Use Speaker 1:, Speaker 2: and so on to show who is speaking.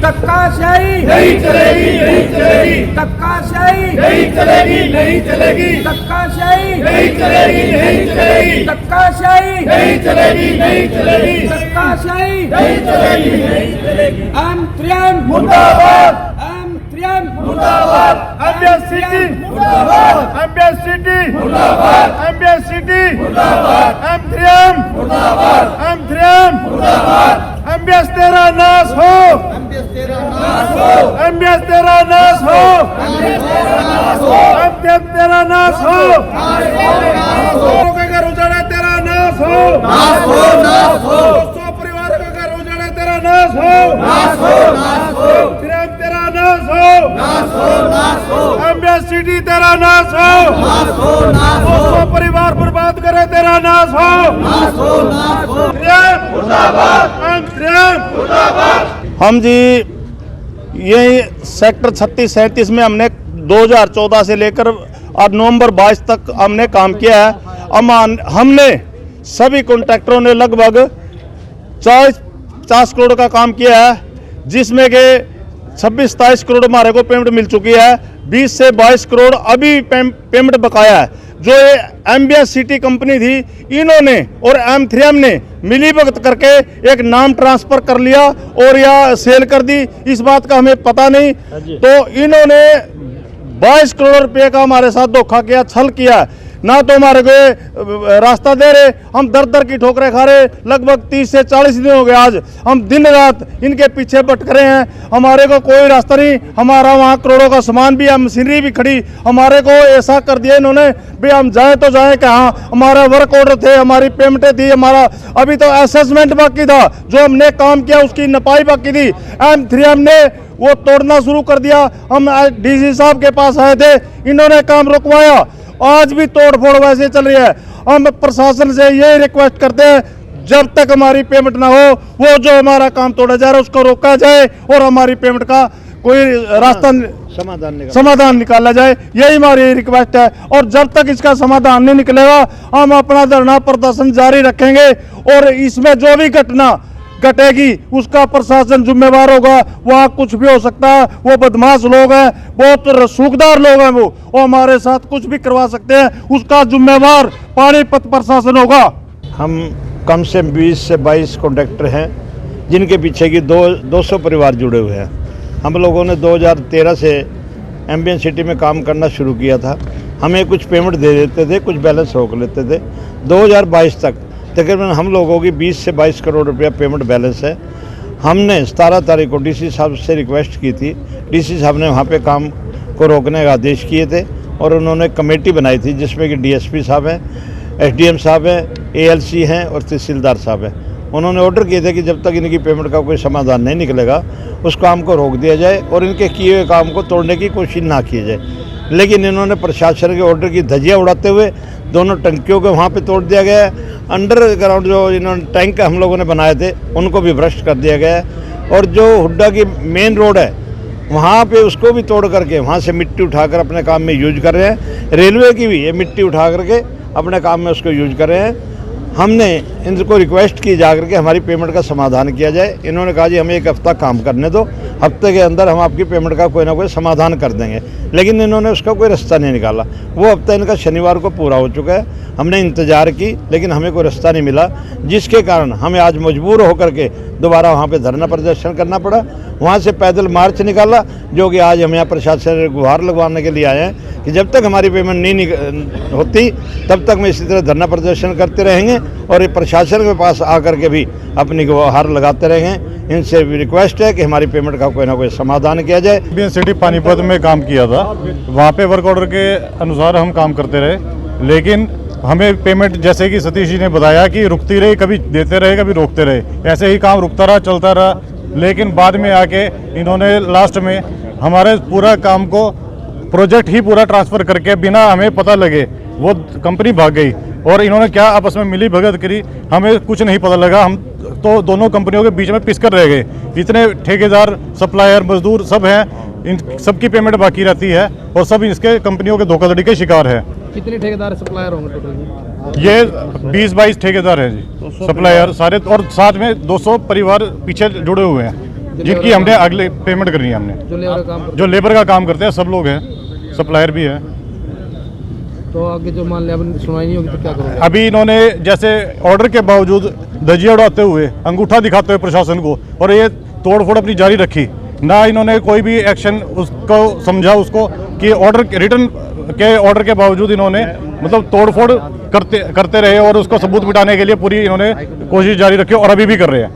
Speaker 1: धक्काशाही
Speaker 2: नहीं चलेगी, नहीं चलेगी,
Speaker 1: धक्काशाही
Speaker 2: नहीं चलेगी, नहीं चलेगी,
Speaker 1: धक्काशाही
Speaker 2: नहीं चलेगी, नहीं चलेगी,
Speaker 1: धक्काशाही
Speaker 2: नहीं चलेगी, नहीं चलेगी,
Speaker 1: धक्काशाही
Speaker 2: नहीं चलेगी, नहीं चलेगी।
Speaker 1: M3M
Speaker 2: मुर्दाबाद,
Speaker 1: M3M
Speaker 2: मुर्दाबाद, एमबीएस सिटी मुर्दाबाद, एमबीएस सिटी मुर्दाबाद, एमबीएस सिटी मुर्दाबाद, M3M मुर्दाबाद, M3M मुर्दाबाद, एमबीएस तेरा नाश हो, एमबीएस तेरा नाश हो, एमबीएस तेरा नाश हो, एमबीएस तेरा नाश हो, एमबीएस तेरा नाश हो, लोगों के घर उजाड़ा तेरा नाश हो, नाश हो, नाश हो, 200 परिवारों के घर उजाड़ा तेरा नाश हो, नाश हो, नाश हो, M3M तेरा नाश हो, नाश हो, नाश हो, एमबीएस सिटी तेरा नाश हो, नाश हो, नाश हो, 200 परिवार बर्बाद करे तेरा नाश हो, नाश हो, नाश हो, मुर्दाबाद, M3M मुर्दाबाद।
Speaker 3: हम जी ये सेक्टर 36-37 में हमने 2014 से लेकर और नवंबर 22 तक हमने काम किया है। हमने सभी कॉन्ट्रैक्टरों ने लगभग 40-50 करोड़ का काम किया है, जिसमें के 26-27 करोड़ हमारे को पेमेंट मिल चुकी है। 20 से 22 करोड़ अभी पेमेंट बकाया है। जो ये एमबीएस सिटी कंपनी थी, इन्होंने और M3M ने मिली भगत करके एक नाम ट्रांसफर कर लिया और या सेल कर दी, इस बात का हमें पता नहीं। तो इन्होंने 22 करोड़ रुपए का हमारे साथ धोखा किया, छल किया। ना तो हमारे को रास्ता दे रहे, हम दर दर की ठोकरें खा रहे। लगभग 30 से 40 दिन हो गए आज हम दिन रात इनके पीछे भटक रहे हैं। हमारे को कोई रास्ता नहीं। हमारा वहाँ करोड़ों का सामान भी है, मशीनरी भी खड़ी। हमारे को ऐसा कर दिया इन्होंने भी हम जाए तो जाए कहाँ। हमारा वर्क ऑर्डर थे, हमारी पेमेंटें थी, हमारा अभी तो असेसमेंट बाकी था, जो हमने काम किया उसकी नपाई बाकी थी। M3M ने वो तोड़ना शुरू कर दिया। हम डीसी साहब के पास आए थे, इन्होंने काम रुकवाया। आज भी तोड़फोड़ वैसे चल रही है। हम प्रशासन से यही रिक्वेस्ट करते हैं, जब तक हमारी पेमेंट ना हो, वो जो हमारा काम तोड़ा जा रहा है उसको रोका जाए और हमारी पेमेंट का कोई रास्ता समाधान निकाला जाए। यही हमारी रिक्वेस्ट है। और जब तक इसका समाधान नहीं निकलेगा, हम अपना धरना प्रदर्शन जारी रखेंगे। और इसमें जो भी घटना घटेगी उसका प्रशासन जिम्मेवार होगा। वहाँ कुछ भी हो सकता है। वो बदमाश लोग हैं, बहुत रसूखदार लोग हैं, वो हमारे साथ कुछ भी करवा सकते हैं। उसका जिम्मेवार पानीपत प्रशासन होगा।
Speaker 4: हम कम से 20 से 22 कॉन्ट्रैक्टर हैं, जिनके पीछे की 200 परिवार जुड़े हुए हैं। हम लोगों ने 2013 से एमबीएस सिटी में काम करना शुरू किया था। हमें कुछ पेमेंट दे देते थे, कुछ बैलेंस रोक लेते थे। 2022 तक तकरीबन हम लोगों की 20 से 22 करोड़ रुपया पेमेंट बैलेंस है। हमने 17 तारीख को डीसी साहब से रिक्वेस्ट की थी। डीसी साहब ने वहाँ पे काम को रोकने का आदेश किए थे और उन्होंने कमेटी बनाई थी, जिसमें कि डीएसपी साहब हैं, एसडीएम साहब हैं, एएलसी हैं और तहसीलदार साहब हैं। उन्होंने ऑर्डर किए थे कि जब तक इनकी पेमेंट का कोई समाधान नहीं निकलेगा, उस काम को रोक दिया जाए और इनके किए हुए काम को तोड़ने की कोशिश ना की जाए। लेकिन इन्होंने प्रशासन के ऑर्डर की धज्जियाँ उड़ाते हुए दोनों टंकियों को वहाँ पे तोड़ दिया गया है। अंडरग्राउंड जो इन्होंने टैंक हम लोगों ने बनाए थे, उनको भी भ्रष्ट कर दिया गया है। और जो हुड्डा की मेन रोड है, वहाँ पे उसको भी तोड़ करके वहाँ से मिट्टी उठाकर अपने काम में यूज कर रहे हैं। रेलवे की भी ये मिट्टी उठा करके अपने काम में उसको यूज कर रहे हैं। हमने इनको रिक्वेस्ट की जा करके हमारी पेमेंट का समाधान किया जाए। इन्होंने कहा जी हमें 1 हफ्ता काम करने दो, हफ्ते के अंदर हम आपकी पेमेंट का कोई ना कोई समाधान कर देंगे। लेकिन इन्होंने उसका कोई रास्ता नहीं निकाला। वो हफ्ता इनका शनिवार को पूरा हो चुका है। हमने इंतज़ार की, लेकिन हमें कोई रास्ता नहीं मिला, जिसके कारण हमें आज मजबूर होकर के दोबारा वहाँ पे धरना प्रदर्शन करना पड़ा। वहाँ से पैदल मार्च निकाला, जो कि आज हम यहाँ प्रशासन से गुहार लगवाने के लिए आए हैं कि जब तक हमारी पेमेंट नहीं होती, तब तक मैं इसी तरह धरना प्रदर्शन करते रहेंगे और ये प्रशासन के पास आकर के भी अपनी गुहार लगाते रहेंगे। इनसे भी रिक्वेस्ट है कि हमारी पेमेंट का कोई ना कोई समाधान किया जाए।
Speaker 5: एमबीएस सिटी पानीपत में काम किया था, वहाँ पे वर्क ऑर्डर के अनुसार हम काम करते रहे, लेकिन हमें पेमेंट जैसे कि सतीश जी ने बताया कि रुकती रही, कभी देते रहे कभी रोकते रहे। ऐसे ही काम रुकता रहा, चलता रहा। लेकिन बाद में आके इन्होंने लास्ट में हमारे पूरा काम को प्रोजेक्ट ही पूरा ट्रांसफ़र करके बिना हमें पता लगे वो कंपनी भाग गई। और इन्होंने क्या आपस में मिली भगत करी, हमें कुछ नहीं पता लगा। हम तो दोनों कंपनियों के बीच में पिसकर रह गए। इतने ठेकेदार, सप्लायर, मजदूर सब हैं, इन सबकी पेमेंट बाकी रहती है और सब इसके कंपनियों के धोखाधड़ी के शिकार है।
Speaker 6: कितने ठेकेदार सप्लायर होंगे टोटल?
Speaker 5: ये 20-22 ठेकेदार हैं जी, सप्लायर सारे, और साथ में 200 परिवार पीछे जुड़े हुए हैं। जिनकी हमने अगले पेमेंट करनी है हमने।
Speaker 6: जो लेबर का काम
Speaker 5: जो लेबर का काम करते हैं सब लोग हैं, सप्लायर भी है।
Speaker 6: तो आगे जो मान लिया अब सुनवाई नहीं होगी तो क्या करोगे?
Speaker 5: अभी इन्होंने जैसे ऑर्डर के बावजूद धज्जियां उड़ाते हुए, अंगूठा दिखाते हुए प्रशासन को, और ये तोड़फोड़ अपनी जारी रखी। ना इन्होंने कोई भी एक्शन उसको समझा उसको कि ऑर्डर रिटर्न के ऑर्डर के बावजूद इन्होंने मतलब तोड़फोड़ करते रहे और उसको सबूत मिटाने के लिए पूरी इन्होंने कोशिश जारी रखी और अभी भी कर रहे हैं।